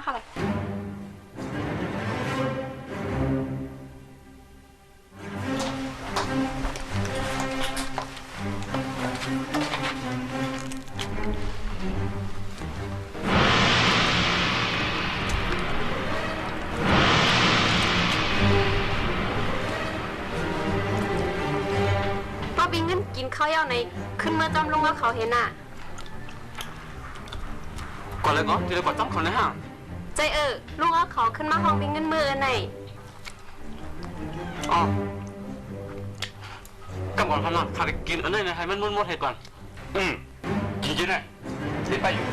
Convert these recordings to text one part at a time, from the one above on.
ท่าไหร่ป้าบิงเงินกินข้าวเย้าในขึ้นเมื่อจำลงว่าเขาเห็นน่ะก่อนเลยก็จะได้กดจำคนนะฮะใจลุงเอาเขาขึ้นมาห้องบิงเงินมือไหนอ๋อกำก่อนขนาดขาดกินอันนี้นะให้มันมุนหมดให้ก่อนกินกินเลยเดี๋ยวไปอยู่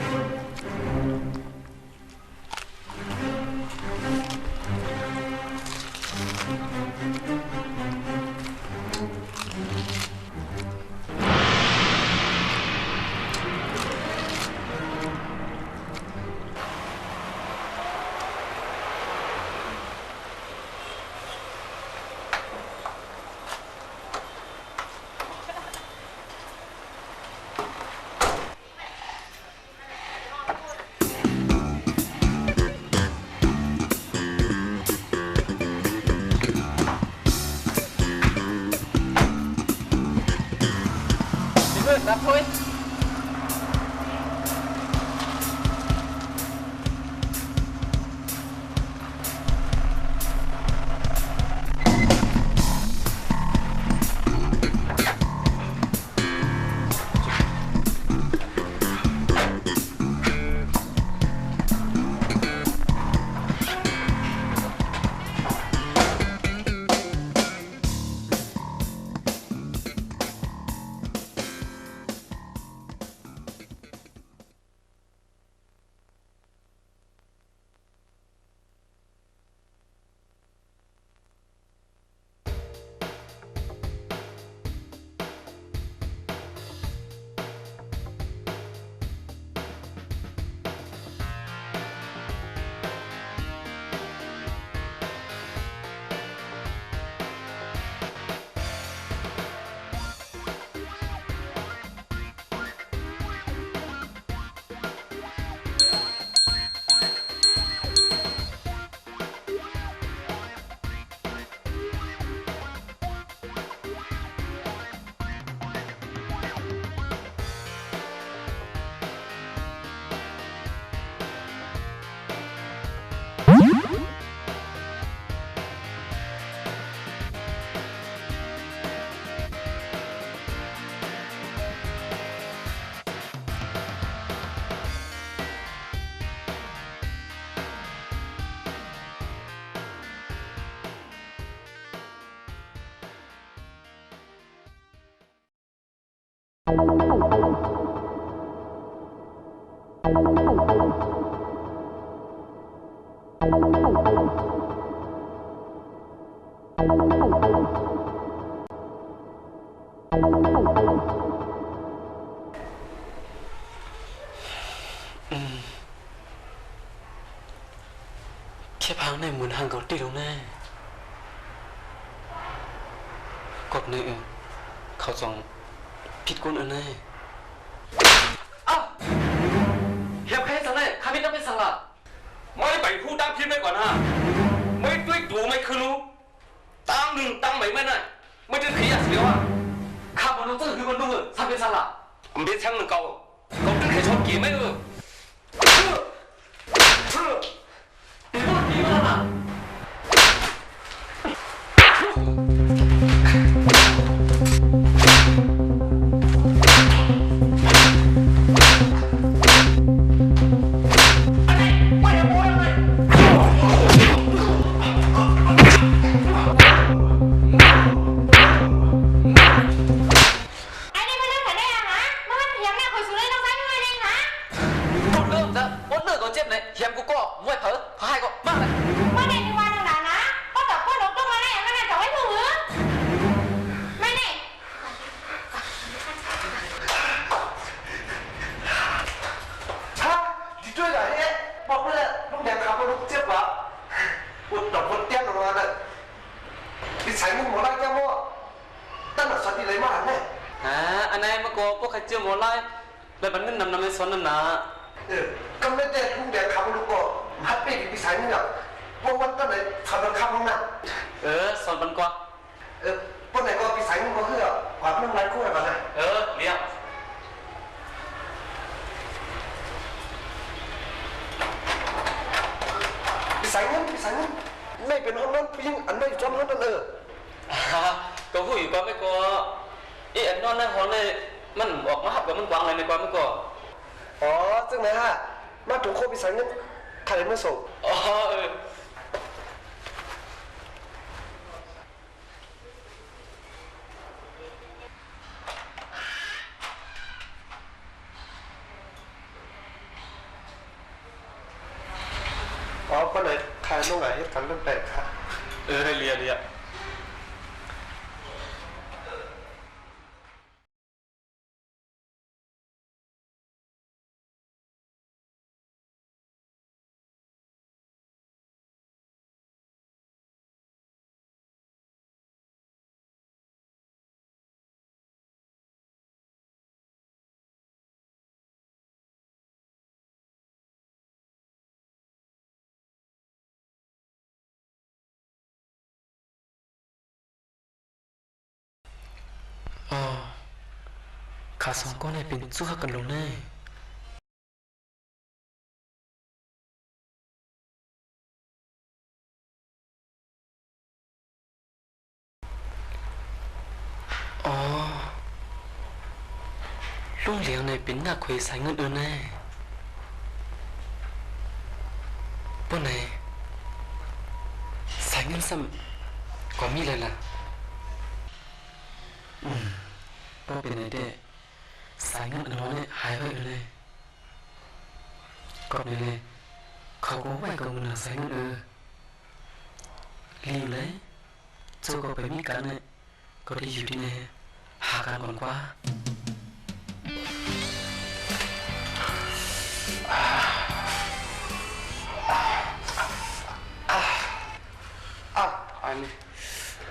รับถ้วยแค่พังในหมุนห่างกับตีตรงหน้า กดเนื้อเขาจองผิดกุนอันนี้อ้าวเฮียแพ้สังเลยข้าไม่ต้องเป็นสังละไม่ไปพูดตามพิมพ์ไปก่อนฮะไม่ด้วยดูไม่คือรู้ตั้งหนึ่งตั้งไม่ได้ไม่ได้ขยันเสียวอ่ะข้ามันต้องคือมันดูทำเป็นสังละมันเป็นช่างหนึ่งเก่าตึ้งแค่ชอบกี่ไม่你忘记了吗？อันไหนมาโกพวกใครเจอหมดเลยแล้วมันเงินนำในสวนนั่นนะก็ไม่ได้ลุงแดงขับลูกก็มัดไป สายนี่เนี่ยเมื่อวันตั้งแต่ทำเป็นข้าวห้องน่ะ สอนบันกว่า วันไหนก็พี่สายนี่ก็คือกวาดน้ำลายคู่อะไรกันนะ เลี้ยง พี่สายนี่ไม่เป็นห้องนั้นพี่ยิ่งอันไม่จอมนั้นนั่นก็พูดอยู่ก่อนไม่ก็อันนอนนั่งห้องเลยมันออกมาหับกับมันกวางอะไรในก่อนไม่ก็ อ๋อซึ่งไหนฮะมาถูกโคพี่สายนี่ใครไม่ส่งวันไหนใครต้องไหนให้กันเรื่องแปลกค่ะเลียขาสองก้อนเนี่ยเป็นสู้หักกันลงแน่ลุงเลี้ยงในเป็นหน้าคุยสายเงินแน่ป้าไหนสายเงินซ้ำก็มีเลยล่ะป้าเป็นไงเด้สายเงินอันนั้นเนี่ยหายไปเลยก็ไม่เลยเขาก็ไหวกับเงินสายเงินรีบเลยเจ้าก็ไปมีกันเนี่ยก็ได้อยู่ที่นี่หากันก่อนกว่าอันนี้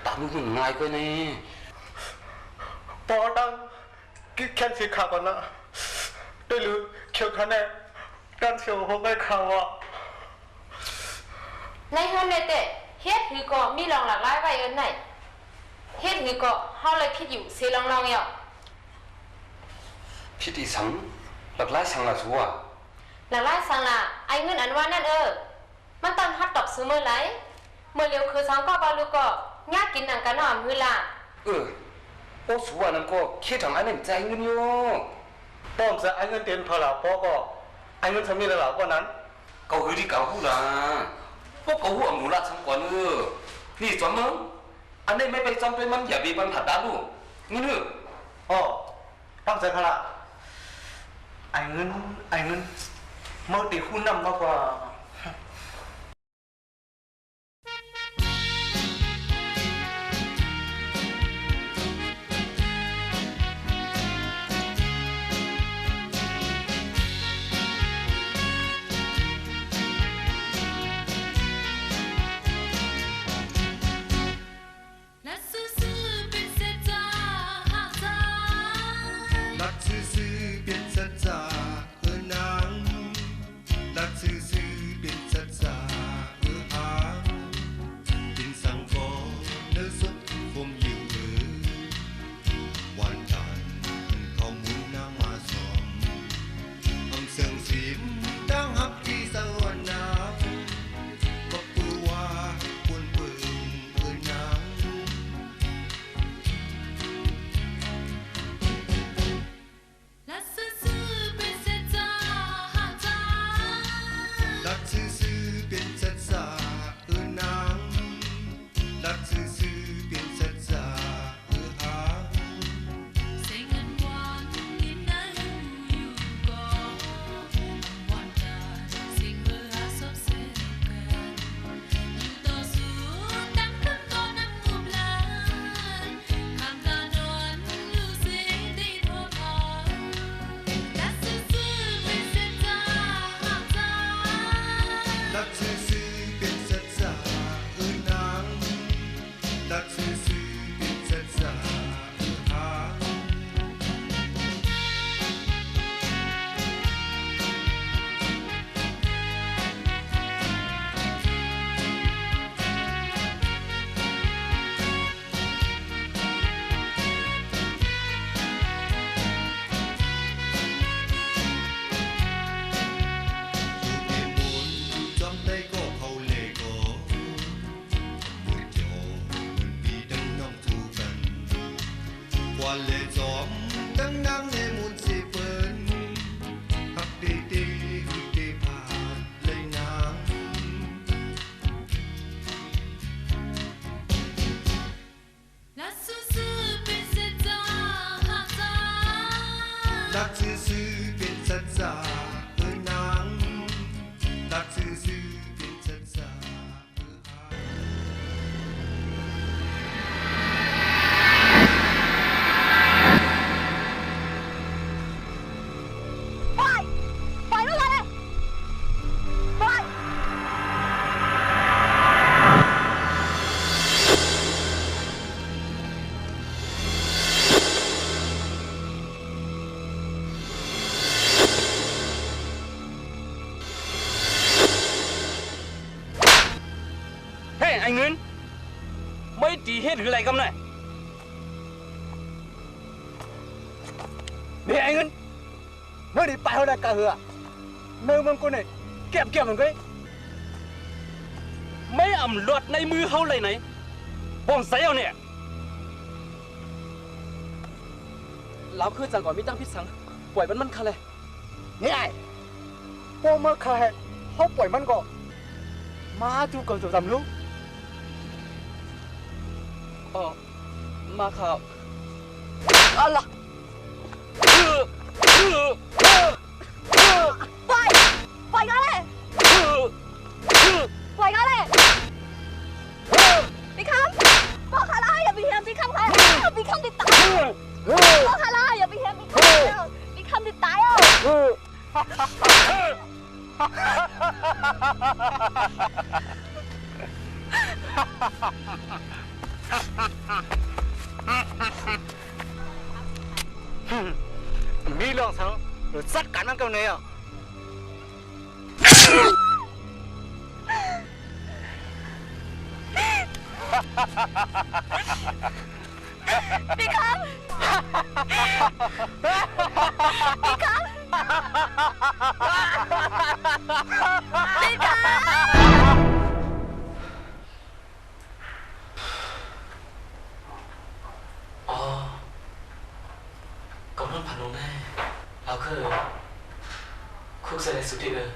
ตามมึงง่ายกว่านี่ปอดังกิ๊กแค่สีขาวก่อนนะได้หรือเขียวคะแนนด้านเขียวหัวไม่ขาวอ่ะในเฮือนในเตะเฮ็ดหือก็มีรองหลักหลายไว้เอิ้นไหนเฮ็ดหือก็เฮาเลยคิดอยู่เสียลองๆเหี่ยวพี่ตีสังหลักหลายสังละชัวหลักหลายสังละไอ้เงินอันว่านั่นมันต้องฮัดตอบซื้อมื้อไหลเมื่อเร็วคือสังก็บ่รู้ก็ยากกินหนังกันน้อมื้อละโอ้สัวนั่นก็คิดถึงอันนั้นใจเงินอยู่ป้อมจะไอ้เงินเต็มพอหล่ะป้อก็ไอ้เงินทำมีหล่ะป้อนั้นเกาหือที่เกาหูล่ะพวกเกาหูอ่ำหนูละสังก่อนนี่จอมมึงอันนี้ไม่ไปจอมไปมันอย่าบีบันถัดดาลูกนี่ตั้งใจพละไอ้เงินเมื่อตีหุ้นนำมากกว่าซื่อๆ anh Nguyên mấy tí hết cái này cầm này Nè anh Nguyên mới đi bài hồi này cả hừa nơi mong cô này kẹp kẹp một cái mấy ẩm luật này mưa hâu này này bom giấy ao nè lão khơi chẳng gọi mi tăng phít sáng quẩy vẫn măn khá lệ nè ai cô mà khá hẹn hốc quẩy măn gọ mà chú cần chỗ dầm lúc mà khảo Allah Quay ra đây Quay ra đây Đi khám Bố khá làอย่าไปเห็นđi khám phải đi khám đi tái Bố khá làอย่าไปเห็นđi khám đi tái mi lòng sáng rồi rất cắn ăn câu này à đi khám đi khám đi khám cậu non phản ứng này lão khơi khúc sẽ lại xuất hiện rồi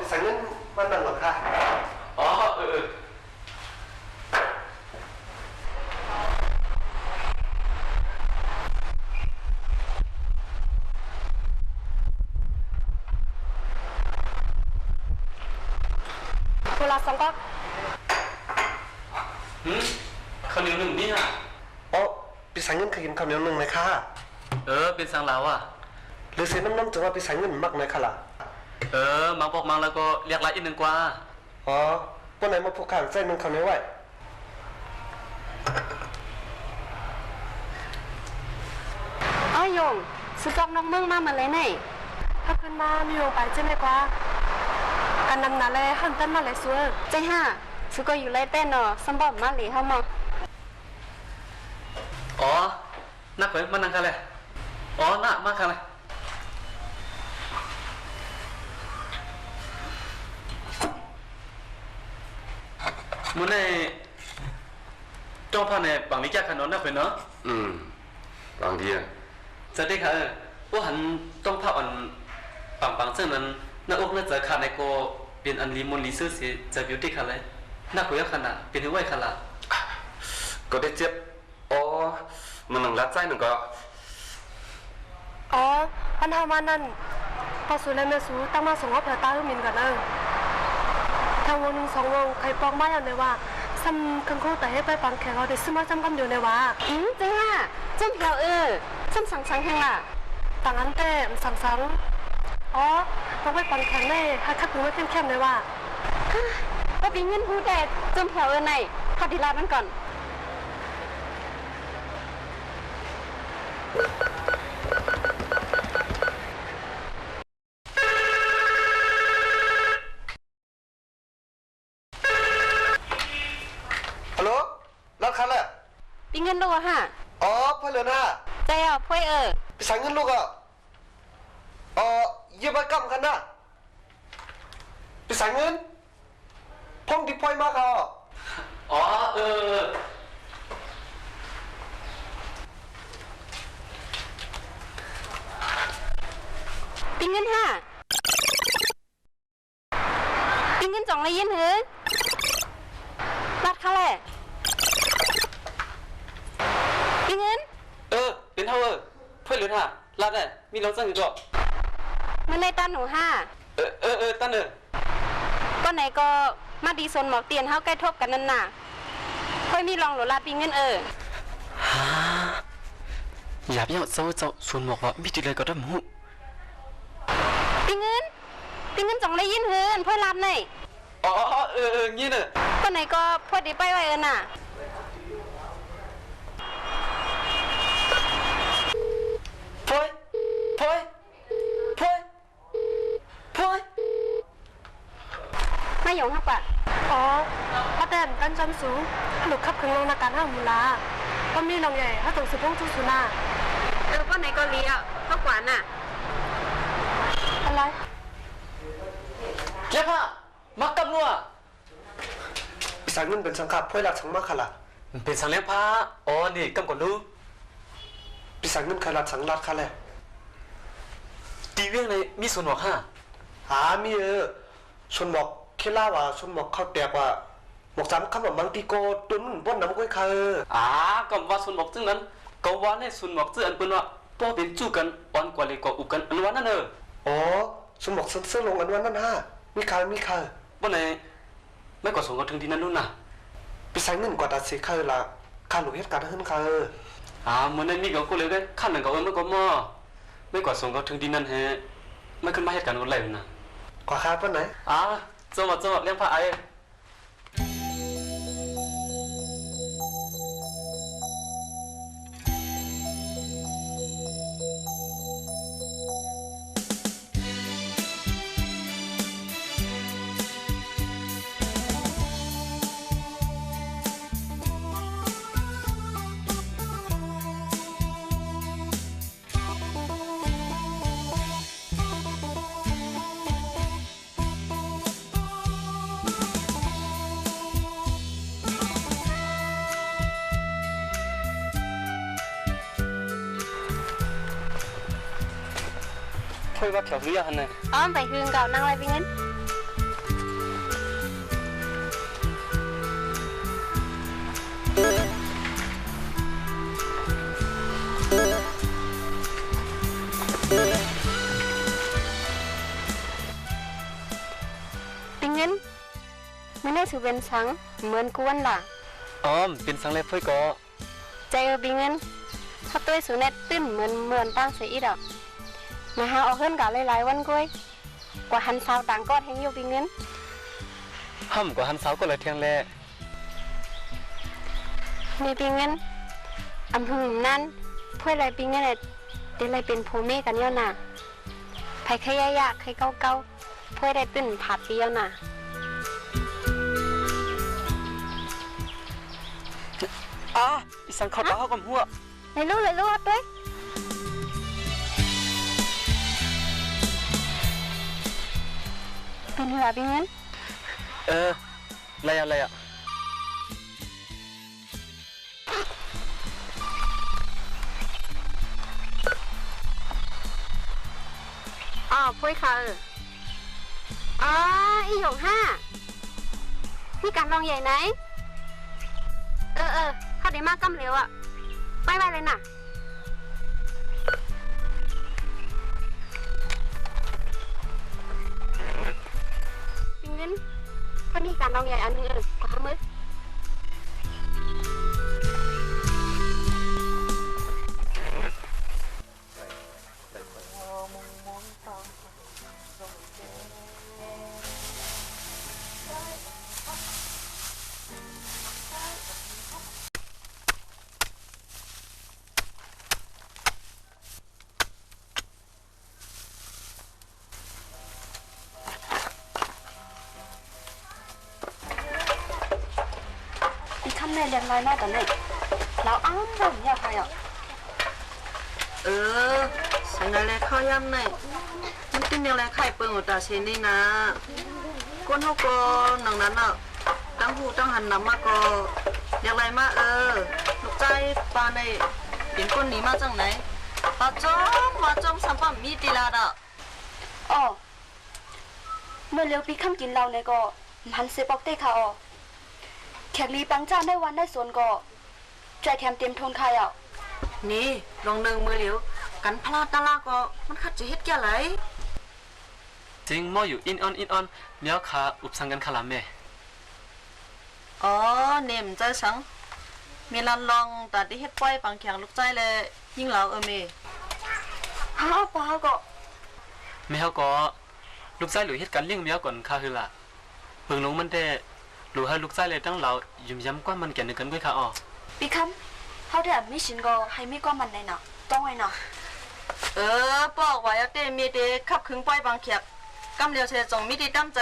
sáng lên ban đằng lọc ha cô là xong cóข้าวเหนียวหนึ่งนี่ฮะ พี่สังเงินเคยกินข้าวเหนียวหนึ่งไหมคะเป็นสังเราอ่ะ หรือเสียน้ำจังว่าพี่สังเงินมักไหมคะล่ะมังบอกมังแล้วก็เรียกไรอีกหนึ่งกว่าวันไหนมาผูกขาดใจมึงข้าวเหนียวไว้ยงสุจอกน้องเมืองมาเลยนี่ถ้าขึ้นมามีโยไปเจ้าไม่กว่ากันนำนาเลยหันต้นมาเลยซัวใจห่าสุก็อยู่ไรเต้นเนาะสมบัติมาเลยเขามานักเว้ยมันนั่งกันเลยน่ะมากันเลยมื่อในจ้องผ่านในบางวิจารณ์ขนมนักเว้ยเนาะบางทีจะได้ค่ะว่าหันต้องผ่านปังซึ่งนั้นนักอกน่าจะขาดในโกเป็นอันลิมอนลิซื้อสิจะบิวตี้ค่ะเลยนักเว้ยขนาดเป็นหัวขนาดก็ได้เจ็บมันหนังรัดใจหนึ่งก็ปัญหาวันนั้นพอสุเลยเมื่อสูตั้งมาส่งว่าเผื่อตาขึ้นมินก่อนทาง วงหนึ่งสองวงใครปองมาอย่างในว่าซ้ำคังโคแต่ให้ไปปังแขกเราได้ซื้อมาจำกันอยู่ในว่าจริงอ่ะจำเพียวซ้ำสังแห่งล่ะต่างอันแต่สังอ๋อต้องไปปังแขกแน่ให้คักมือเข้มๆเลยว่าก็ปีเงินพูดแต่จำเพียวไหนขอดีลามันก่อนฮัลโหลรัดคันแหละ ปีเงินลูกอะฮะ อ๋อเพื่อนเลยนะ ใจอ่ะพ่อยไปสั่งเงินลูกอ่ะยืมไปกำกันนะไปสั่งเงินพ่อมที่พ่อยมากอ่ะ อ๋อปีเงินฮะปีเงินจ่องเลยยินเหรอรัดเขาแหละปีเงิน เป็นเท่าเพื่อนหรือท่าลาดได้มีเราจังอยู่ตัว มันในตาหนูห้า ตั้นก็ไหนก็มาดีสนหมอกเตียนเฮาใกล้ทบกันนั่นน่ะค่อยมีลองหลลาปีเงินฮะอย่าเบี้ยวเจ้าส่วนหมอกว่ามีจุดเลยก็ได้หมู ปีเงินจ่องเลยยินเหรอพ่อยลาบไหน อ๋องี้เนอะ ก็ไหนก็พอดีไปไว้น่ะพอยมาหยงฮักปะอ๋อพ่อแดนตั้นจำสูงหลุดขับขึ้นลงนาการห้ามูลาก็มีลองใหญ่ถ้าตรงสิพงจุสุนาก็ไหนก็เลี้ยวข้าวกวานน่ะอะไร เจ้าพ่อมักกำนัว ไปสั่งเงินเป็นสังกัดพ่อยรัดสังมากค่ะล่ะ เป็นสังเลี้ยงพระอ๋อนี่กำก่อนดู ไปสั่งเงินใครรัดสังรัดค่ะแหละ ตีเวียงในมีส่วนหมอกมีชนบอกเคล่าว่าชนบอกเขาแตกว่าหมอกซ้ำคำว่ามังตีโกตุนป้นน้ำก้อยค่ะก็ว่าส่วนหมอกจึงนั้นก็ว่าในส่วนหมอกจึงอันเป็นว่าป้อเป็นจู้กันอ่อนกว่าเลยก็อุกันอันวันนั่นอ๋อชนบอกเสื้อลงอันวันนั้นมีค่ะวันไหนไม่ก็ส่งกันถึงที่นั่นนู่นน่ะไปสั่งเงินกว่าตัดสิค่ะละค่าหลุดเหตุการณ์ขึ้นค่ะเหมือนในมีก็เลยได้ขั้นหนึ่งก็ไม่ก็มั่วไม่กว่าส่งก็ถึงที่นั่นแฮะไม่ขึ้นมาเหตุการณ์อะไรนะกว่าค่าเพื่อนไหนจังหวัดเลี้ยงพระไอค่อยว่าแถวเรือหันน่ะอ๋อไปคืนเก่านั่งอะไรปีเงินปีเงินไม่ได้ถือเป็นสังเหมือนกวนล่ะเป็นสังเล็บเพื่อก็ใจปีเงินถ้าตัวสูเน็ตตื้นเหมือนตั้งเสียอีดอกมาหาเอาขึ้นกันหลายๆวันกุ้ยกว่าหันสาวต่างก็แทงอยู่ปีเงินกว่าหันสาวก็เลยเทียงแล่มีปีเงินอำหึงนั้นเพื่ออะไรปีเงินเนี่ยเดี๋ยวอะไรเป็นโพเมกันเยอะน่ะไผ่ขยายะใครเก้าเพื่อได้ตื่นผัดเดียวน่ะอีสังเขาบ้ากับหัวเลยรู้ด้วยเป็นหัวปีเงินอะไรอ่ะพุ้ยค่ะอีหยง5มีการลองใหญ่ไหนข้าได้มากกำเหลวอ่ะไปเลยน่ะปีเงิน คนนี้การน้องใหญ่อันนึงก็ทำมืออีคำแม่เรียนน้อยมากตอนนี้แล้วอ้าวผมอยากใครอ่ะสังกัดเลยข้าวยำหน่อยมันกินอะไรไข่เปิงอุตาเชนี่นะก้นเขาก็หนังนั้นอ่ะตั้งหูตั้งหันน้ำมาก็อยากไรมาลูกใจปลาในเปลี่ยนก้นหนีมาจังไหนปลาจ้องสัมปัมีตีลาดอ่ะ อ๋อเมื่อเลี้ยวพี่คำกินเราเนี่ยก็มันเสียบอกเต้ค่ะอ๋อแขกลีปังจ้าได้วันได้ส่วนก็ใจแถมเต็มทนใครอ่ะ นี่ลองเนืองมือเหลียวกันพลาดตาลาก็มันขัดจะเฮ็ดแก่ไร จริงมออยู่อินออนเนี้ยขาอุบสังกันคาลาแม่ อ๋อเนมใจสังมีลันลองแต่ที่เฮ็ดป้อยปังแข็งลูกใจเลยยิ่งเหล่าเม ฮะป้าก็ แม่เขาก็ลูกชายหรือเหตุการณ์เลี้ยงเมียก่อนข้าคือละเบิ่งลงมันแต่หรือให้ลูกชายเลยตั้งเรายุ่มย้ำกว่ามันแก่นึกกันด้วยค่ะอ๋อ พี่คำเขาได้ไม่ชินก็ให้ไม่ก็มันได้เนาะต้องไว้เนาะ บอกว่าเต้มีเดขับขึงป้อยปังแข็งกำเลียวเชจงมีดีตั้มใจ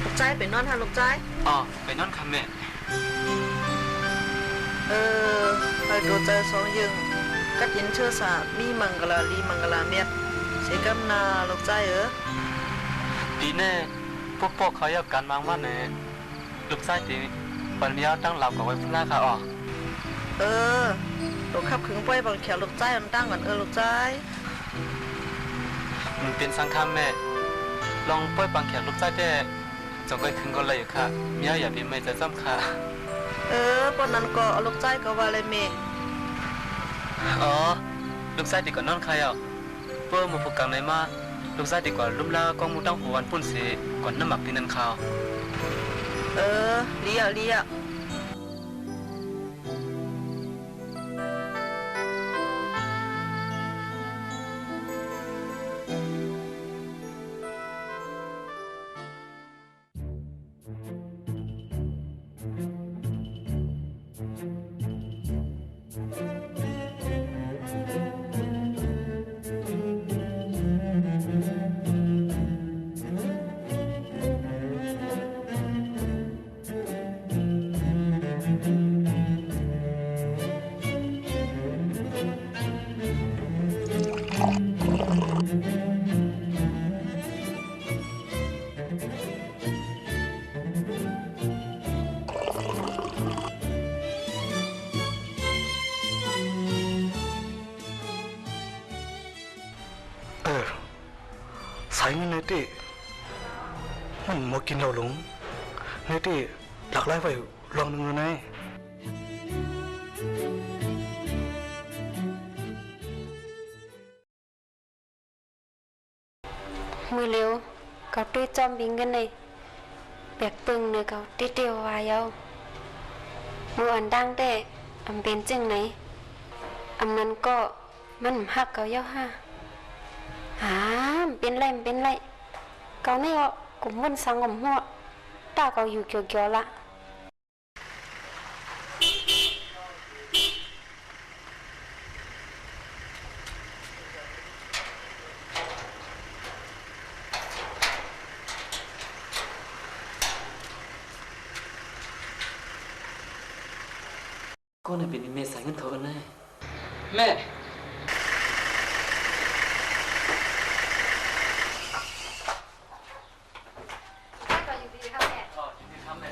ลูกใจไปนอนหาลูกใจ อ๋อไปนอนค่ะแม่ ไปดูใจสองยึงกัดยินเชื่อสามีมังกลาลีมังกลาเมียดเสกำนาลูกใจดีแน่พวกเขาอยากการมังว่าแน่ลูกชายตีปัญญาตั้งเรากับไว้พลาค่ะอ๋อ ลูกขับขึงป้อยปังแข็งลูกใจมันตั้งก่อนลูกใจ มันเป็นสังคมแม่ลองป้อยปังแขกลูกชายแต่จงไปคืนก็เลยค่ะเมียอย่าเป็นไม่จะซ้ำค่ะ ปนนั้นก็ลูกใจก็ว่าเลยเม อ๋อลูกชายดีกว่านอนใครอ่ะเพื่อมาผูกกันเลยมาลูกชายดีกว่าลุ่มลากองมูตั้งหัววันปุ่นเสียก่อนน้ำหมักที่นั่นข่าว เลียสายเงินในตีมันมากินเราหลงในตีหลักไล่ไปลองหนึ่งเลยนะ มือเร็วเขาด้วยจอมบิงกันเลยแบกปึงเนื้อเขาติดเดียววายเอามืออันดังแต่อำเป็นจึงไหนอำนั้นก็มันหักเขาเย้าห้าเป็นไรเขาเนี่ยกลุ่มมันสังหัวตาเขาอยู่เกี่ยวๆละ เ ก็น่ะเป็นเมสายเงินเขาอันแน่แม่ ก็อยู่ดีค่ะแม่ อ๋อยินดีครับแม่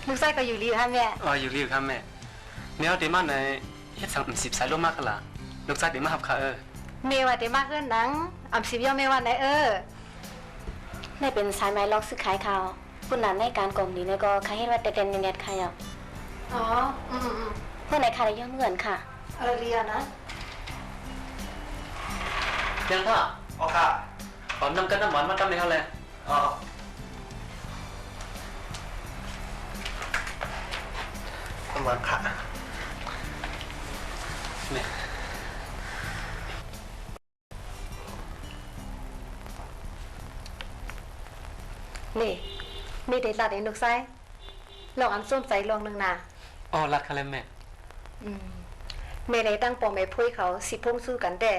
ลูกไส้ก็อยู่ดีค่ะแม่ อ๋ออยู่รีบครับแม่แนวเดมาในเฮ็ดสัง10สายลมมากล่ะลูกชายเดมาหับค่ะเมว่าได้มาเอื้อนหนัง10ย่อเมว่าไหนในเป็นสายไม้ล็อกซื้อขายข่าวคุณนั้นในการกล่อมนี้แล้วก็ใครเห็นว่าเต้นๆเน็ตๆใครอ่ะ อ๋อเพื่อนในคาได้ย่อมเหมือนค่ะ เรียนะ เรื่องพ่อ อ๋อค่ะ ขอนำกันน้ำหวานมาตำในเฮาเลย อ๋อประมาณค่ะ แม่ นี่มีได้ลัดไอ้ลูกไส้ลองส้มใส่ลองนึงนะ อ๋อรักค่ะเลยแม่ เมได้ตั้งปอมไอ้พุ้ยเขาสิพงสู้กันแต่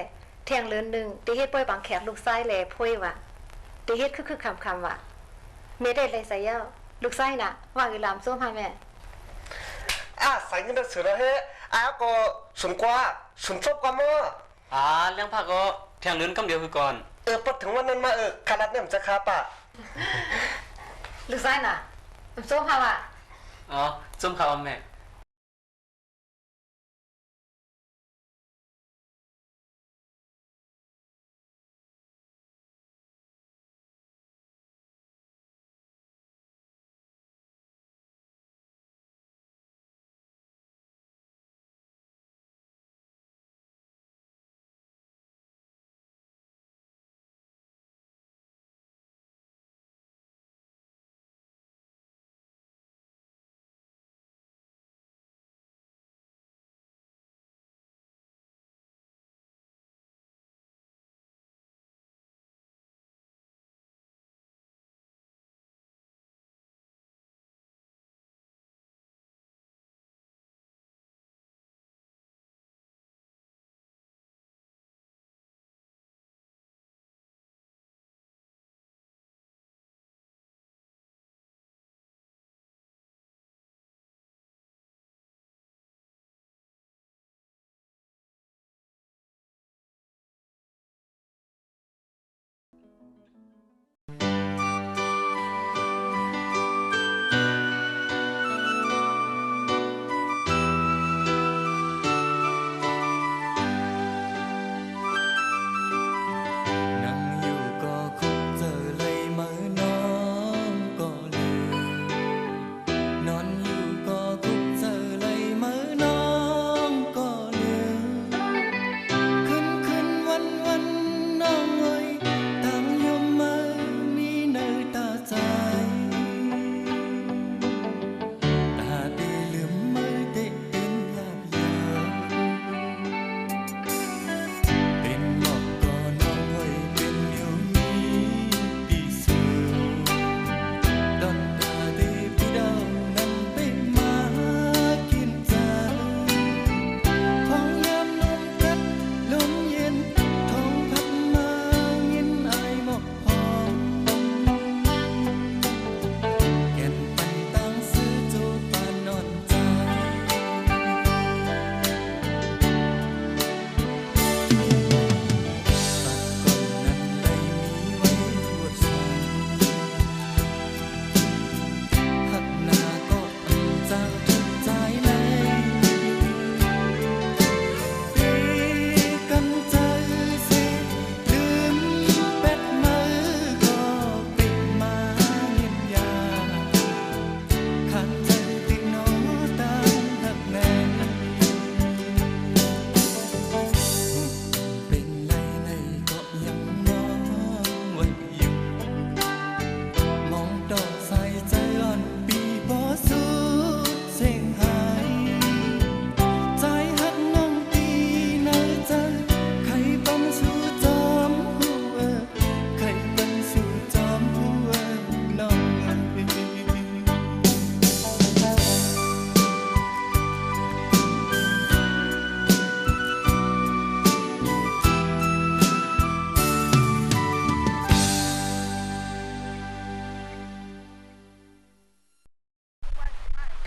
เที่ยงเลือนหนึ่งตีเฮ็ดป้อยบางแขกลูกไส้แลพุ้ยว่ะตีเฮ็ดคือคำว่ะเมได้เลยใส่เย้าลูกไส้น่ะว่าคือลามส้มค่ะแม่ ใส่เงินได้สือแล้วเฮ้ก็สุนกว่าสุนซบกว่ามั้ง เรื่องพ่อก็เที่ยงเลือนกำเดียวคือก่อน พอถึงวันนั้นมาคารัดเนี่ยมันจะคาปะ ลูกไส้น่ะส้มค่ะว่ะ อ๋อส้มข้าวแม่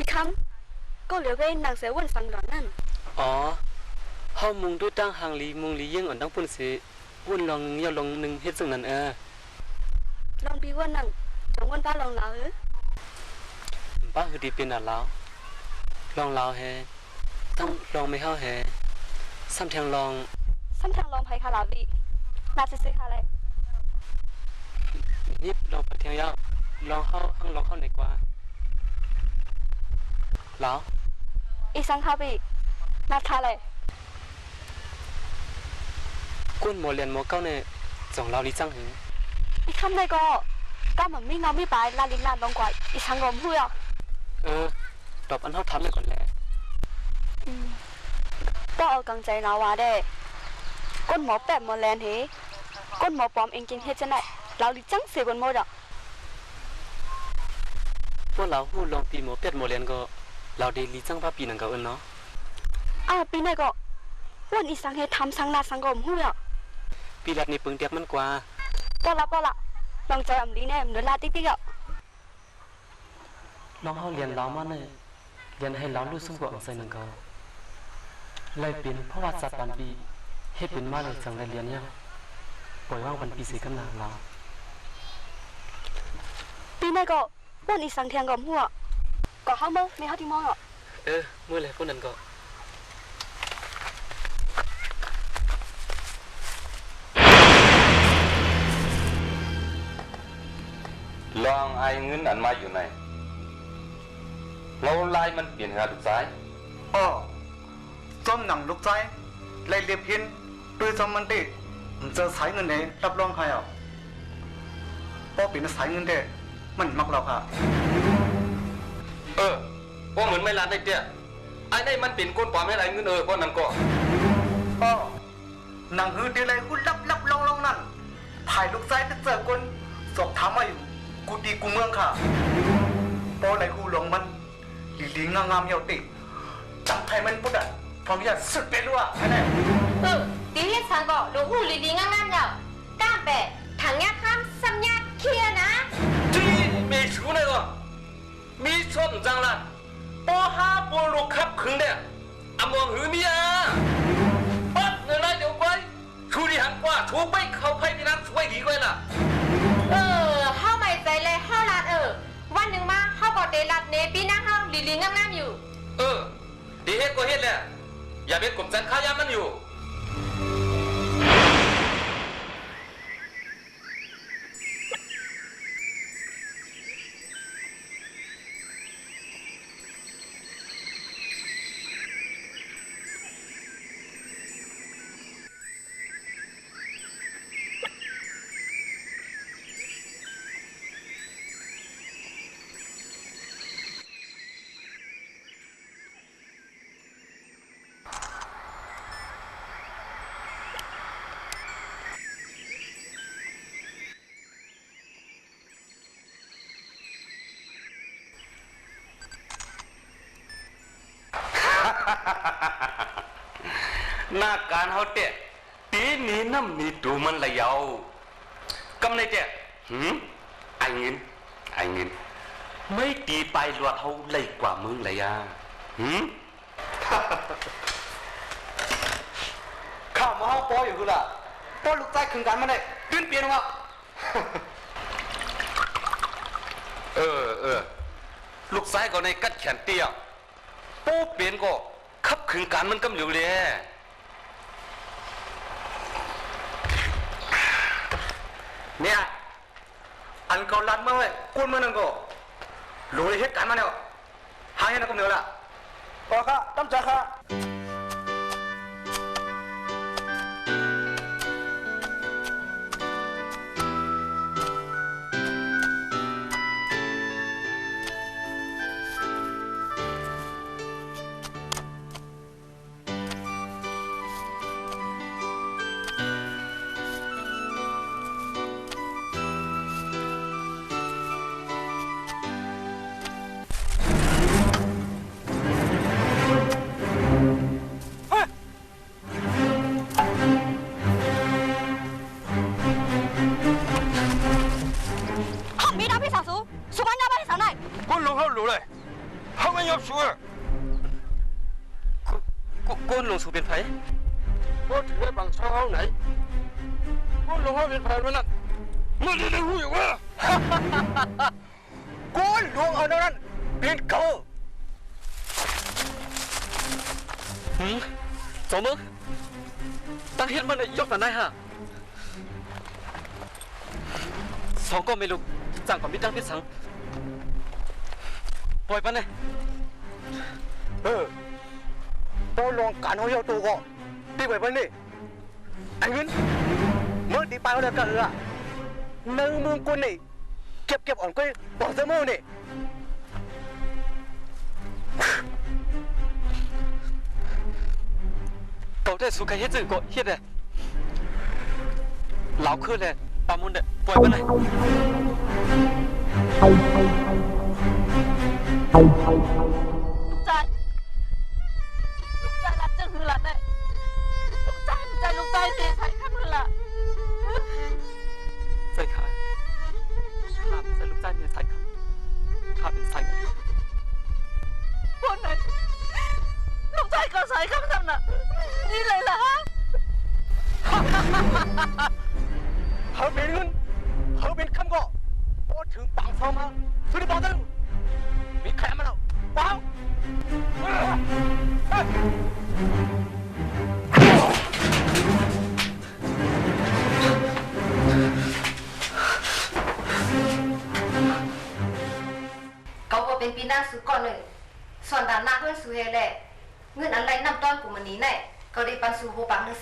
พี่คำก็เหลือไว้นางเสียวันสังหลังนั่น อ๋อเฮามุงด้วยตั้งหางลีมุงลียังอ่อนตั้งปุ่นสิวุ่นลองนึงยาวลงนึงเฮ็ดซึ่งนั้นลองบีว่านั่งจังวันป้าลองลาวป้าคือดีเป็นอ่ะแล้วลองลาวแฮตั้งลองไม่เฮาแฮซ้ำแทงลอง ซ้ำทางลองไผ่คาลาวีนาจะซื้อคาอะไร นี่ลองไปเที่ยวยาวลองเข้าห้างลองเข้าไหนกว่าแล้ว อีสังคาบีนาคาอะไร กุ้นหมอเรียนหมอเก้าเนี่ยส่งเราลีจังหือ อีคำได้ก็ก้าเหมือนไม่เงาไม่ไปลาลินลาลงกว่าอีสังกอมพูดอ่ะ ตอบอันเท่าทำเลยก่อนแหละ ก็เอากังใจเราว่าได้ก้นหมอแปะหมอแลนเฮก้นหมอปลอมเองกินเฮ็ดจะไหนเราลิจังเสียกันหมดอ่ะ พวกเราหูลองปีหมอเป็ดหมอเรียนก็เราได้ลีจังพาปีนังเก่าเนาะ ปีไหนก็วันอีสังเฮทำสังนาสังกอมพูดอ่ะ ปีแรกนี่ปึงเตียกมันกว่า ป้อละลองใจอำลีแน่เดี๋ยวลาติ๊กอ่ะ ลองเฮาเรียนเรามาเนี่ยเรียนให้เรารู้สึกว่าอังใส่นังเก่าเลยเป็นเพราะว่าสัตว์ปันปีให้เป็นมาเลยจังได้เรียนเนี่ยปล่อยว่างปันปีสีกันหนาเรา ปีไหนก็วันอีสังเทียงกอมพูดอ่ะก็ห้ามมั้งไม่ห้าที่มองอ่ะ เมื่อไรพวกนั้นก็ลองไอ้เงินอันมาอยู่ไหนเราไล่มันเปลี่ยนหาลูกซ้าย อ๋อส้มหนังลูกใจไล่เรียบพินด้วยสมมันติมันจะสายเงินไหนรับรองใครอ่ะพอเป็นสายเงินเด้มันมักเราค่ะ ว่าเหมือนไม่รัดได้เตี้ยไอ้นี่มันเป็นก้นปลอมให้ไรเงินเพราะนั้นก็ อ๋อหนังฮือดีเลยคุณลับลองนั่นถ่ายลูกใจจะเจอคนสอบถามมาอยู่กูดีกูเมืองค่ะพอไหนกูหลงมันลีงามเยาติจังไทยมันปุ๊ดอ่ะพร้อมจะสุดไปรู้อ่ะไอ้นี่ 第一场个老虎里里啱啱有，但白唐一康三一 kia นะ ที่มีชู那个มีชนจังละปอห้าปอลูกขับขึงเนี่ยอมองหือมีอ่ะปั๊บเงินไรเดี๋ยวไปชูดีหันกว่าชูไปเข้าไพ่ที่นั้นช่วยดีกว่าน่ะ เข้าไม่ใจเลยเข้าลาดวันหนึ่งมาเข้าก็เดลัดเนปีนั่งเข้าลีลีงามๆอยู่ ดีเฮ็ดก็เฮ็ดแหละอย่าเป็นกลุ่มจันค้ายามันอยู่หน้าการเขาเตะตีนี้น้ำนี่ดูมันละยาวกำไรเตะไอ้เงินไม่ตีไปลวดเขาเลยกว่ามึงเลยข้าวมาห้องปออยู่คือล่ะปอลูกใจขึงกันมาได้ตื่นเปลี่ยนวะ ลูกซ้ายก็ในกัดแขนเตี้ยปูเปลี่ยนก็ขับขึงการมันกำเหลียวเลยเนี่ยอันเขาลัดมาเว้ยกูมันนั่งก็รู้เลยเหตุการณ์มาเนี่ยหายนะก็ไม่เอาละพอค่ะตั้มใจค่ะ ไม่ยอมชัว ก้นลงสู่เป็นไผ ก็ถือว่าบางช่องไหนก็ลงให้เป็นแผนมันนั่นมันได้หูอยู่ว่า กูหลวงเอานั้นเป็นเขา จอมึงตั้งเฮ็ดมันยกหนาได้ฮะสองก็ไม่รู้จังกับมิดังพิสังปล่อยปะเนี่ย โปลองการเอาเยาตัวก็ตีไปนี่ไอ้เงินเมื่อตีไปเอาเด็กกันละนึ่งมึงกูนี่เก็บอ่อนก็บอกเสมอนี่ เก่าได้สุขเฮ็ดจื่อก็เฮ็ดเลยเหลาขึ้นเลยปามุนเด้ปล่อยปะเนี่ย ลูกใจรักจังหือละเนี่ยลูกใจสิใส่ข้างหือละ ใส่ขาข้าเป็นใส่ลูกใจเมียใส่ขาข้าเป็นใส่ คนไหนลูกใจก็ใส่ข้างทำน่ะนี่เลยล่ะ เขาเป็นเงินเขาเป็นคำก็พอถึงปังฟอมาสุดบอกตึงมีใครมาแล้วว้าว เขาก็เป็นปีหน้าสุก่อนหนึ่งส่วนด้านหน้าเพื่อนสูเฮแหละเงินอะไรนำต้อนกูมันนี้แน่ก็ได้ปันสูโฮปัง10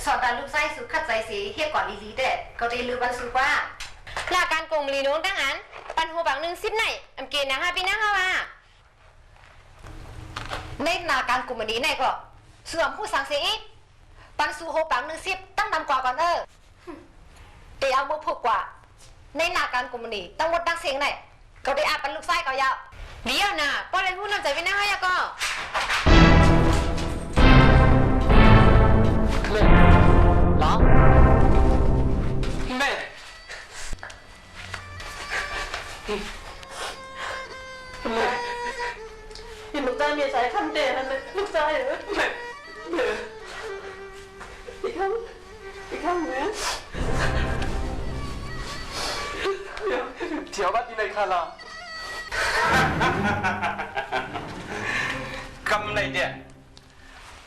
ส่วนด้านลูกไส้สุขัดใจเสียเฮียก่อนลีๆแต่ก็ได้ลือปันสูว่า หลักการกงลีน้องตั้งอันปันหัวบัง10ไหนอำเกณฑ์นะ5ปีหน้าเข้ามา ในนาการกูมันนี้แน่ก็เสื่อมผู้สังเสียอีกปันสูโฮปัง10ตั้งนำกว่าก่อนเดี๋ยวเอามือผูกกว่าในนาการกูมันนี้ต้องวดตั้งเสียงแน่ก็ได้อาปันลูกไส้ก็ยาว เดี๋ยวนะป้อเลยพูดนำใจไปหน้าให้ก็ เลยหลาแม่ เห็นลูกใจเมียใส่คำเดนั่นเลยลูกใจเหรอ แม่ อีกคำเหมือน เถียวบ้านที่ไหนคาลา คำไหนเนี่ย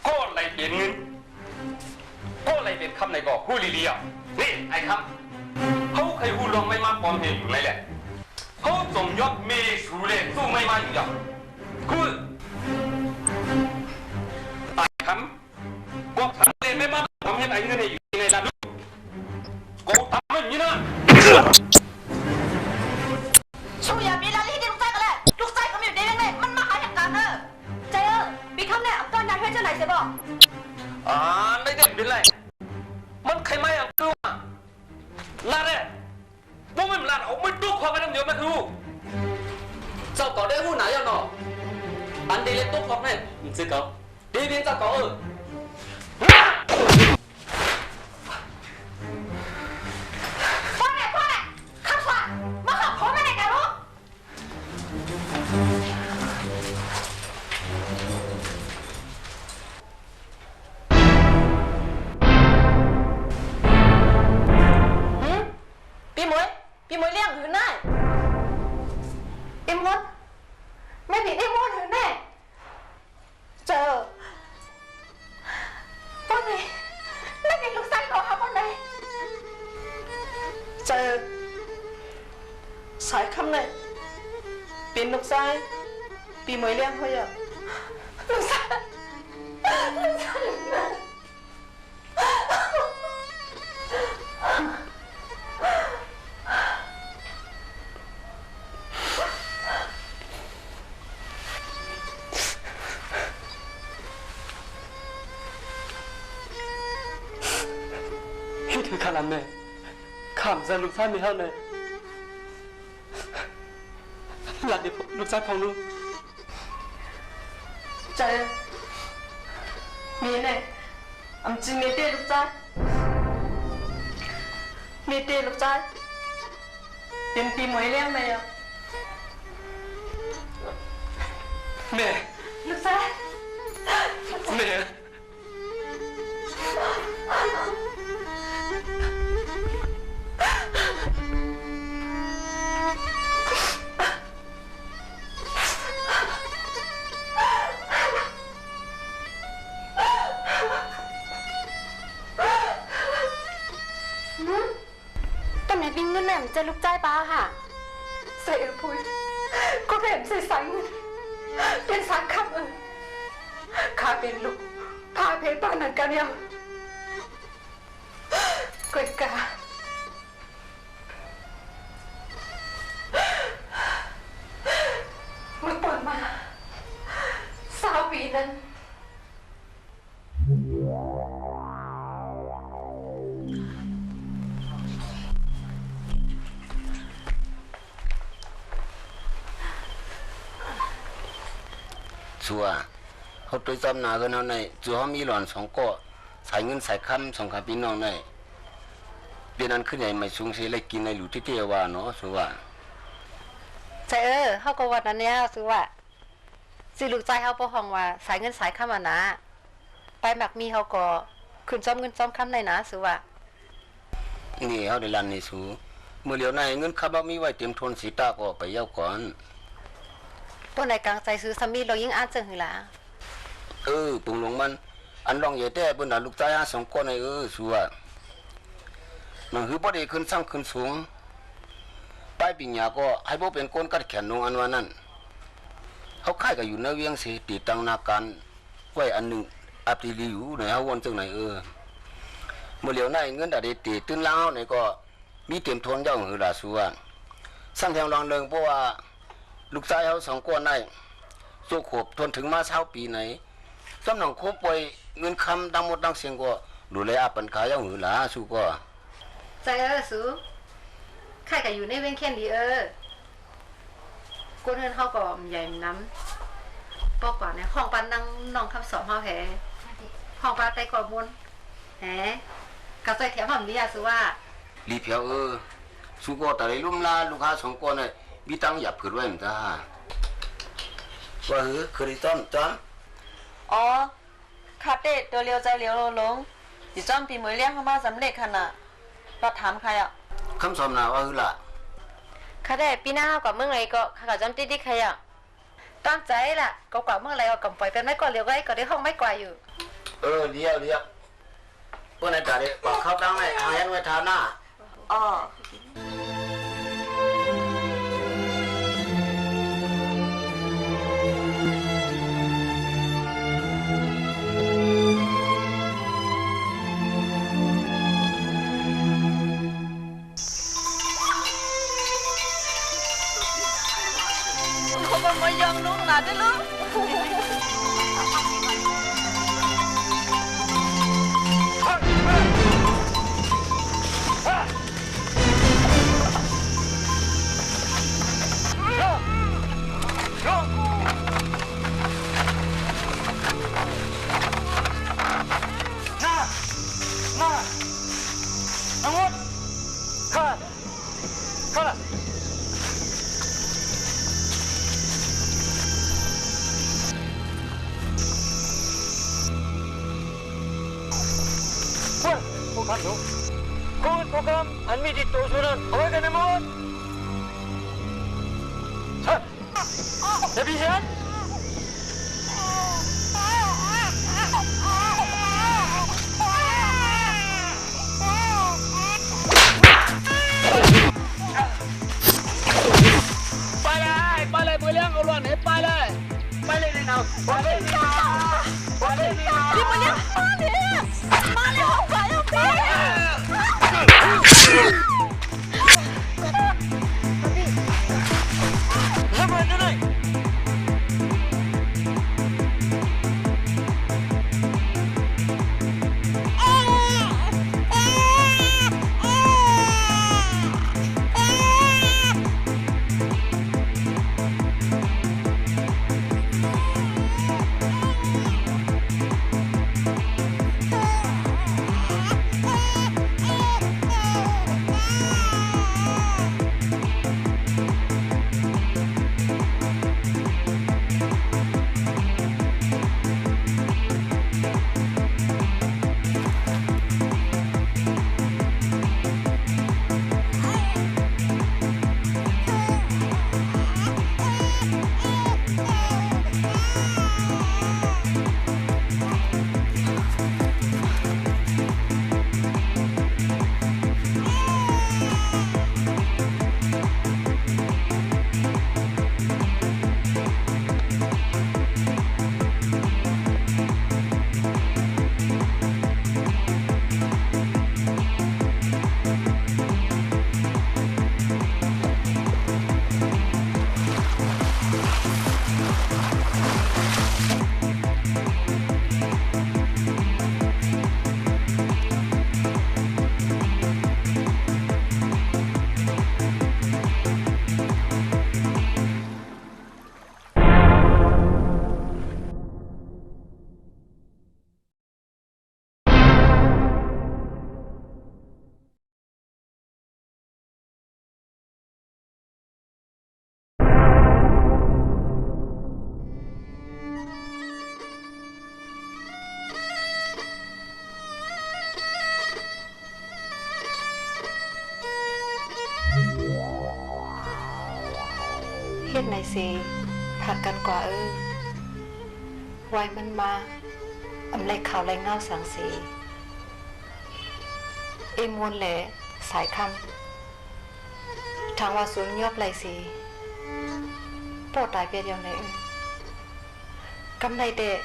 ก็ไหลเปลี่ยนเงินก็ไหลเปลี่ยนคำไหนก็หูลีเลียนี่ไอ้คำเขาเคยหูลองไม่มาปลอมเพลงอยู่เลยแหละเขาส่งยอดเมสูเลยสู้ไม่มาอยู่อย่างคุณไอ้คำก็ทำเลยไม่มาทำให้ไอ้เงินอยู่ในระดับกูทำไม่ยี่นะ ชูอย่ามีลาลี่ที่ลูกใจกันเลยลูกใจก็ไม่อยู่ในเรื่องเลยมันมาหาอย่างกันเนอะใจปีคำเนี่ยก้อนยาให้เจ้าไหนเสียบอก ไม่ได้เป็นไรมันใครไม่อยากรู้อ่ะลาเนี่ยว่าไม่ลาเอาไม่ตู้ความกันน้ำเดียวไม่รู้ เจ้าก่อได้หู้หนาอย่างหนออันเดเลตุ๊กของเนี่ยมึงซื้อเก่าดีเพียงเจ้าก่อพ่อเนี่ยข้าวสารมาขับพ่อไม่ได้กันลูกปีมวยเลี้ยงหืนได้ปีมดไม่ผิดไอ้มดหืนแน่เจอป้อนไหนไม่ผิดลูกไส้ของเขาป้อนไหน ใจสายคำไหนปีนลูกใจปีมวยเลี้ยงเขาอย่า ลูกไส้นะ นี่คือคาลาแม่ข้ามใจลูกชายไม่เท่าเลยหลัดดิลูกชายของลูก ใจมีเนี่ยอำจริงมีเตี้ยลูกใจมีเตี้ยลูกใจเป็นปีมวยเลี้ยงไหมอ่ะ แม่ ลูกชาย แม่ ตอนนี้บินเงินแหนมเจอลูกใจป้าค่ะ ใส่พุยก็เห็นใส่สังเป็นสังคำข้าเป็นลูกพาเพลบ้านนั้นกันยังกวยกาเมื่อปนมาสาวปีนั้น ชัวเขาตัวจำหนากันเอาในจู่เขามีหลอน2ก้อใส่เงินใส่คำ2คับพี่น้องในเป็นอันขึ้นใหญ่ไม่สูงสิเลยกินในหลุที่เทวาเนาะชัว ใจเฮาก็ว่านั้นเนี่ยซื้อว่าสิลูกใจเฮาบ่ฮ้องว่าสายเงินสายคำอ่ะนะไปมักมีเฮาก็ขึ้นจอมเงินจอมคำได้นะซื้อว่า นี่เขาได้ลันนี่สูเมื่อเหลียวในเงินคำบ่มีไว้เตรียมทนสีตาก็ไปเย้าก่อน ปนในกลางใจซื้อซามีเรายิ่งอ่านจังหือล่ะ ปุงลงมันอันลองใหญ่แต่เพิ่นน่ะลูกชายหา2ก้อในชัวมันคือบ่ได้ขึ้นสร้างขึ้นสูงป้ายปิญญาก็ให้บ่เป็นคนกัดแขนนงอันว่านั้นเขาค่ายก็อยู่ในเวียงสิติดตั้งนาการไว้อันหนึงอัปติลีอยู่ในเฮาวนจังไหนเมื่อเหลียวในเงินได้ตีตื่นลาวนี่ก็มีเตรียมทนเจ้าหือล่ะชัวสร้างแถวรองเริงเพราะว่าลูกชายเฮา2ก้อในสู้ขบทนถึงมา20ปีไหนสำนักคบป่วยเงินคำดังหมดดังเสียงก็ดูแลปัญหาเจ้าหือล่ะสู้ก็ ใจสูใครก็อยู่ในเวียงแค่นดีคนเฮือนเฮาก็ใหญ่น้ำปอกกว่าเนี่ยห้องปานนั่งน้องคำสอบเฮาแหห้องปานไตก่อมนแหกะใจแถมหำนี่อ่ะซื้อว่า ลีเพียวสู้ก็แต่ลุ่มลาลูกค้า2ก้อในมีตังหยับขึ้นไว้มั้งจ้าว่าคือได้ต้อมจ้อม อ๋อคาเต้ตัวเลียวใจเลียวลงสิจ้อมปีมื้อเลี้ยงเข้ามาสำเร็จคั่นน่ะเราถามใครอ่ะ คำสอบหนาว่าล่ะ ค่ะได้ปีหน้าเฮากับเมืองไรก็ค่ะกับจำติดๆใครอ่ะ ตั้งใจล่ะก็กว่าเมื่อไรก็กำปล่อยเป็นไม่ก่อนเลียวไว้ก็ได้ห้องไม่กว่าอยู่ เลี้ยวเพื่อนในตาเด็กบอกเข้าดังเลยหายันไว้ทาหน้า อ๋อ Con mới dân luôn là tới lúc อันมีติดตัวสุนันเอาไว้กันในมือใช่จะพี่เห็นไปเลยมือเลี้ยงเอาล้วนเห็นไปเลยนี่เราไปเลยนี่เราพี่มือเลี้ยงมาเลยห้องไฟเอาไป สิผักกันกว่าไว้มันมาอำไรข่าวไรเงาสังสีมวนแหละสายคำทางว่าสูงยอบไรสิปวดตายเปียเดียวเลยกำไรเดะ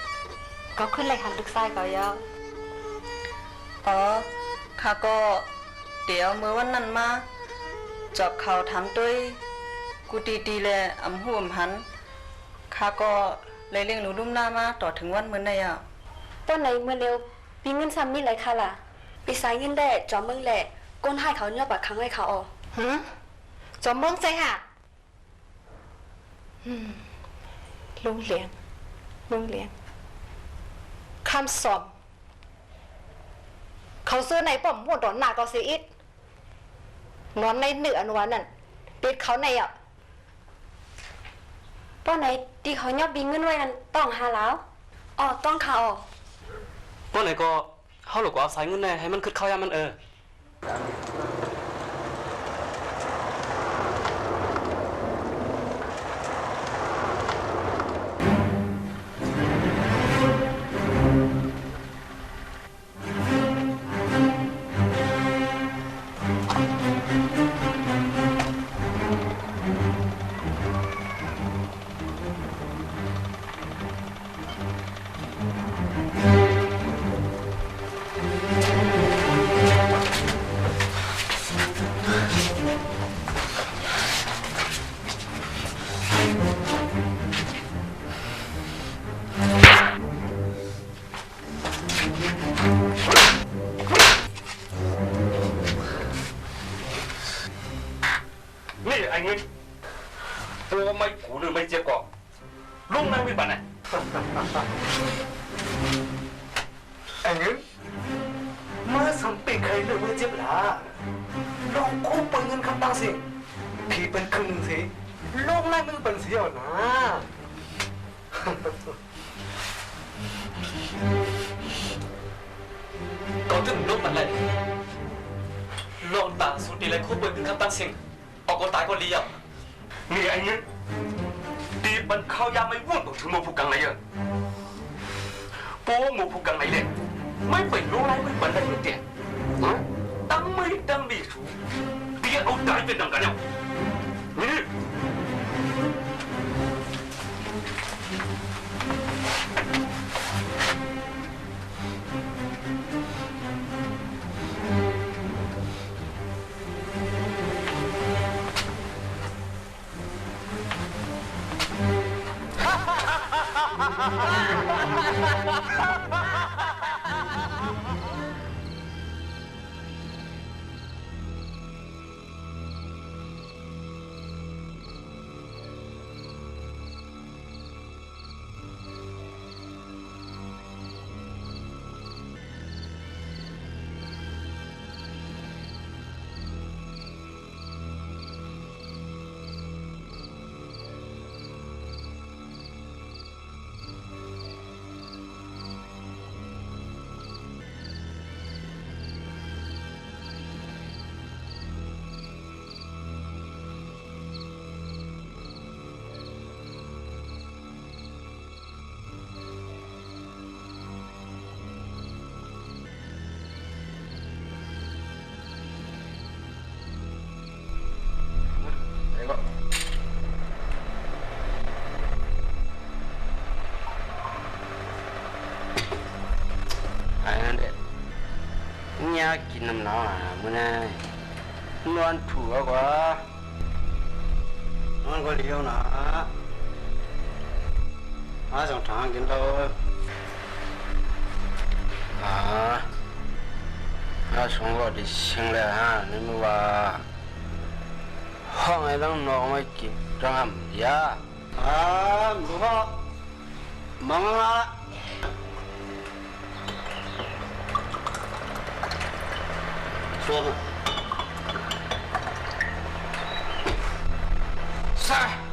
ก็ขึ้นไรหันลึกไส้ก็ยาวอ๋อข้าก็เดี๋ยวเมื่อวันนั้นมาจอบเขาถามด้วยกูดีๆแลอำหูอำหันข้าก็เลยเลี้ยงหนูดุ้มหน้ามาต่อถึงวันมื้อในอ่ะ ต้นไหนเมื่อเร็วปีเงินซ้ำมีไรค่ะล่ะปีสายเงินแด่จอมเมืองแหละก้นให้เขายอบปากครั้งให้เขาออก จอมเมืองใจค่ะ ลุงเลี้ยงคำสอบเขาซื้อในป้อมหัวดอนหนาก็เสียอิดนอนในเหนืออนวันนั่นปิดเขาในอ่ะ ป้อนไหนตีเขายอบปีเงินไว้นั่นต้องหาแล้วอ๋อต้องเขาออก ป้อนไหนก็เฮาหลอกว่าสายเงินแน่ให้มันขึ้นเข้ายามมันนี่ไอ้เงินตัวไม่กูหรือไม่เจี๊ยบก่อนลุงนั่งวิบัติไหน ไอ้เงินมาสัมปีใครเรื่องมือเจ็บหลาลองคู่เปิดเงินคำตังสิพี่เป็นครึ่งหนึ่งสิลงไล่มือเป็นเสียวนะ ก็ถึงลุกมันเลยลองตาสุดดีเลยคู่เปิดถึงคำตั้งสิ่งออกก็ตายก็เลี้ยว นี่ไอ้เงินดีมันเข้ายาไม่วุ่นถึงหมู่ผู้กังไหนเยอะโป้หมู่ผู้กังไหนเลยไม่ไปรู้ไรไม่บันไดไม่เตี้ยตั้งไม่ตั้งดีสูเตี้ยเอาใจเป็นดังกันเนี่ยนี่ กินน้ำหนาวมื้อนี้นอนถูกกว่านอนก็เลี้ยวนะหาสองทางกินแล้วหาสองก็ดิชิงเลยฮะนี่มึงว่าห้องไอ้ต้องนอนไม่กินจังยามึงว่ามังละ说吧。sai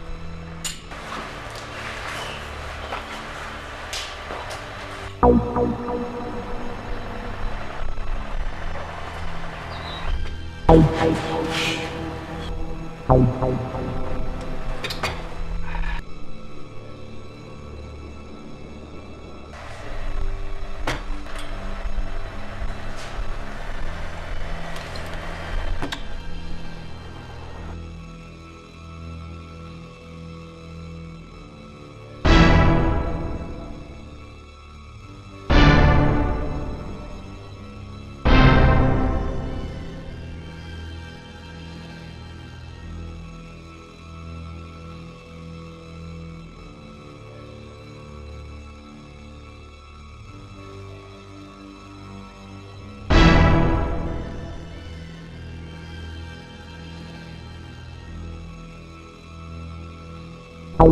เขา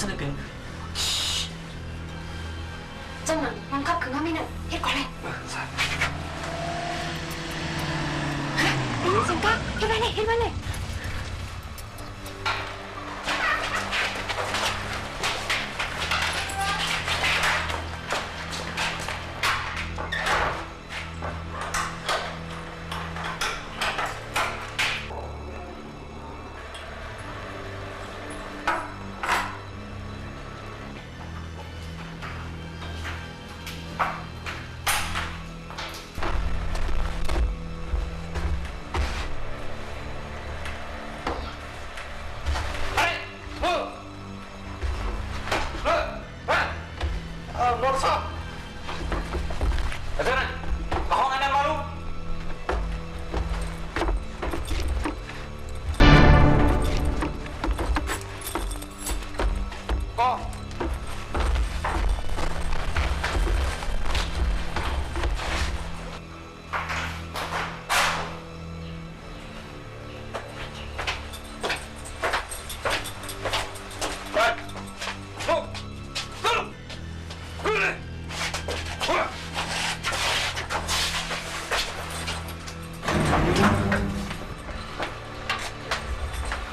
จะได้เป็น จังหวะบังคับคือว่าไม่หนึ่งเฮ็ดก่อนเลยสิงก้าเฮ็ดไว้เลยเฮ็ดไว้เลย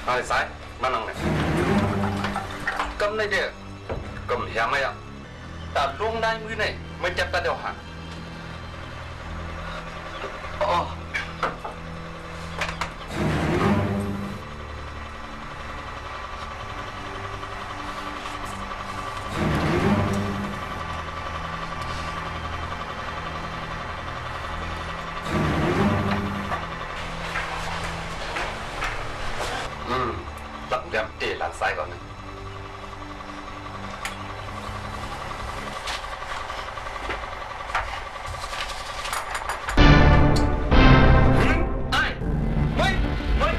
ai sai mà năng này cầm này đi cầm hiểm mày à ta luôn đai mũi này mới chặt ta đeo hẳn lắp đem để làm sai còn này ai mày mày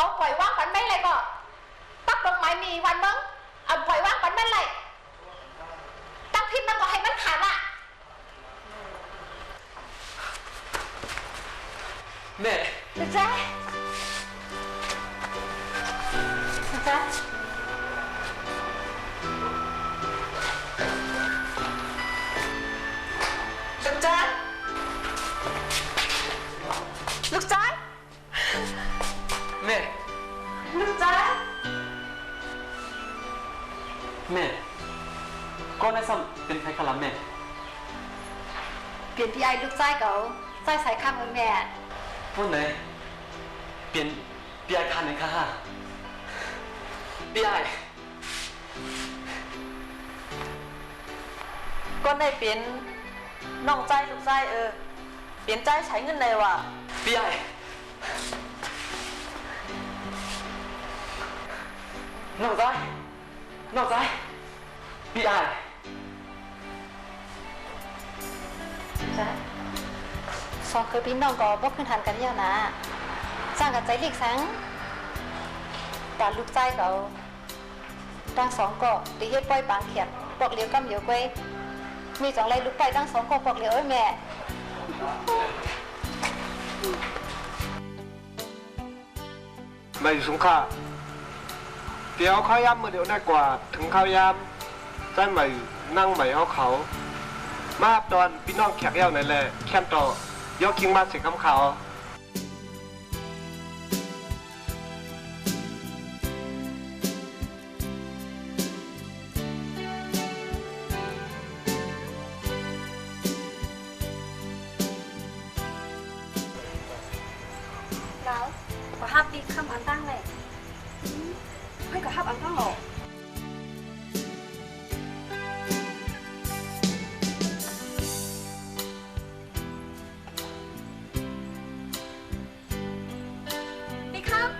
เขาปล่อยว่างปันไม่เลยก็ตักดอกไม้มีวันมึงเอาปล่อยว่างปันไม่เลยตั้งพิษมันก็ให้มันขาดอ่ะ แม่ จ๊ะจ๊ะลูกจ้า แม่ ลูกจ้า แม่ก็ได้ซ้ำเป็นใครขลับแม่ เปลี่ยนพี่ไอ้ลูกจ้ายเก่าจ้ายสายข้ามเมืองแม่ วันไหนเปลี่ยนปีไอคันหนึ่งค่ะปีไอ ก็ได้เปลี่ยนน้องใจลูกใจเปลี่ยนใจใช้เงินเลยว่ะ ปีไอน้องใจปีไอ จ้ะสองคือพี่น้องก็บ่ขึ้นทันกันเยอะนะสร้างกับใจหลีกสังแต่ลูกใจเขาตั้งสองก็ดีเฮ็ดปล่อยปางเขียดปอกเหลียวกำเหลียวกวยมีจังไรลูกไปตั้งสองก็ปอกเหลียวแม่ ไม่สงค่าเดี๋ยวข้าวยำมาเดี๋ยวได้กว่าถึงข้าวยำใจใหม่นั่งใหม่เอาเขามาตอนพี่น้องแขกเย้านั่นแหละแค่ต่อยกคิงมาสิคำเขาแล้วก็ฮับดีคำอันตั้งเลยให้ก็ฮับอันตั้งหรอนี่ครับ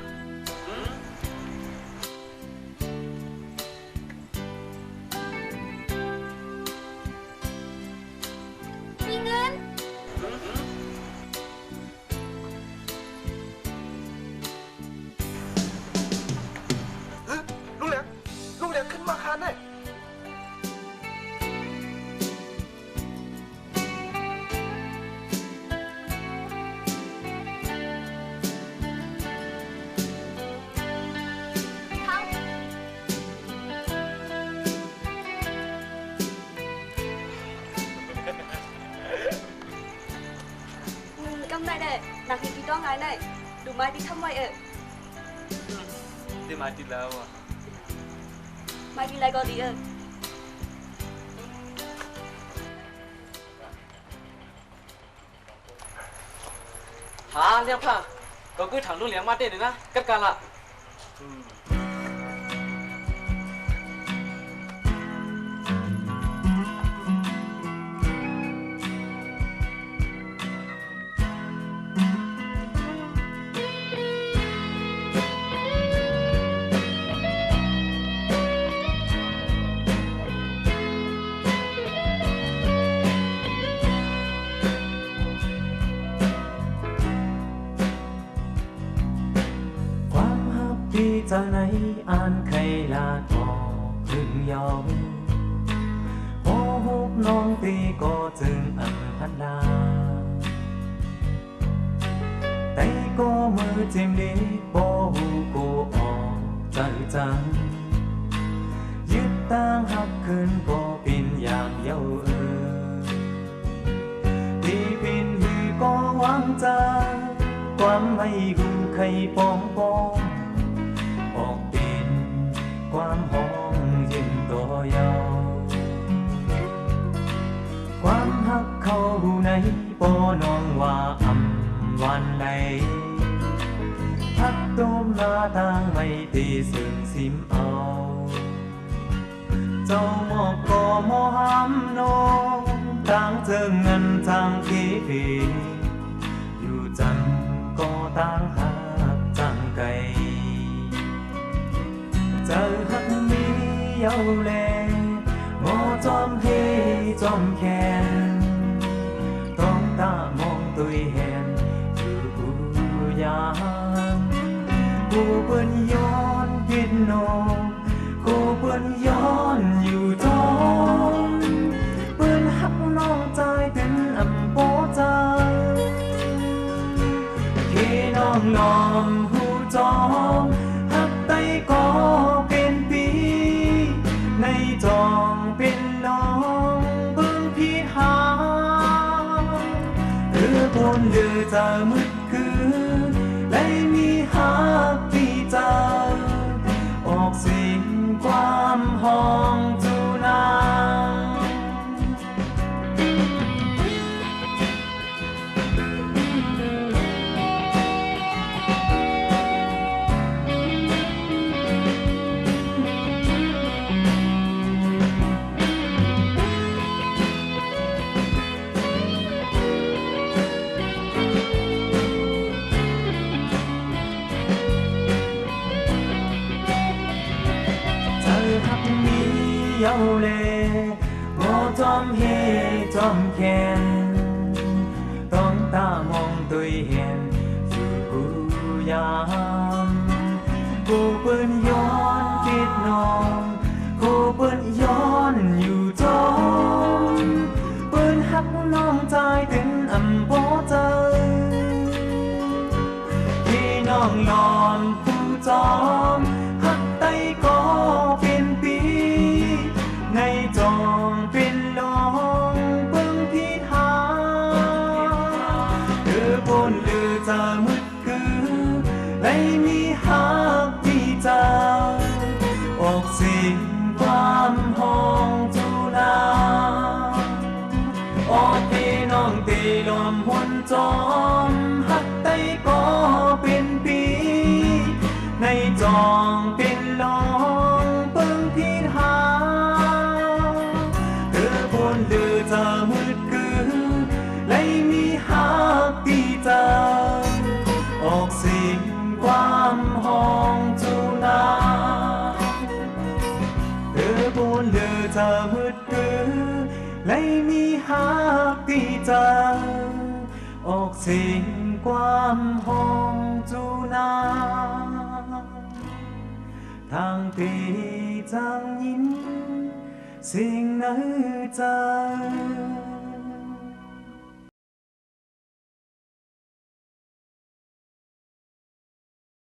มีเงิน ลุงเหลียงขึ้นมาคานได้Câm này này, nàng thì đó ngài này, đủ mai đi thăm vậy ạ. Đi mai đi đâu à? Mai đi lại gọi đi ạ. Hả, Liêm Phà, có cứ thẳng luôn Liêm mắt đi nữa, cắt ca lại. จากไหนอ่านใครลาทอขึ้นยาวโอ้ฮกน้องตีก็จึงอันพันลาแต่ก็มือจิ้มดีบ่หูกูออกใจจังยึดตั้งหักขึ้นก็ปินอย่างเย้าที่ปินหือก็หวังจังความไม่หูใครปองปองออกเป็นความห้องยิ้มตัวยาวความหักเขาในปอนองว่าอำวันใดทักต้มหน้าทางไม่ตีสึงสิมเอาเจ้าหมอกก็มอหำน้องทางเจิงเงินทางขีผีอยู่จังก็ต่างหักจังไกเจอหักมีเย้าแลงอจอมเฮจอมแขนต้องตามองตุยแหนอยู่กูยามกู เปิ้นย้อนพิดนองกูเปิ้นย้อนอยู่จอมเปิ้นหักน้องใจถึงอำโปใจพี่น้องนอมหูจอมหักไตก็เป็นปีในจองเป็นน้องเบิ่งพี่หาเรือบนเรือจะมืดคือและมีหักพี่เจ้าออกเสียงความห้องจูนางเยาเลงอจอมเฮจอมแค้นต้องตามองตัวเห็นสู่กูยามกูเปิ้นย้อนคิดน้องกูเปิ้นย้อนอยู่จอมเปิ้นหักน้องใจถึงอำโปใจพี่น้องยอมผู้จอมหักไตก็เป็นปีในจองเป็นน้องเบิ่งพี่หาเรือบนเรือจะมืดคือและมีหักพี่เจ้าออกเสียงความห้องจูนางออกพี่น้องตีลมหวนจอมหักไตก็เป็นปีในจองเป็นน้องเบิ่งพี่หาเดือจะมืดคือและมีหักที่เจ้าออกเสียงความห้องจูนาเดือบนเดือจะมืดคือและมีหักที่เจ้าออกเสียงความห้องจูนาทางตีจังยินสิ่งไหนใจ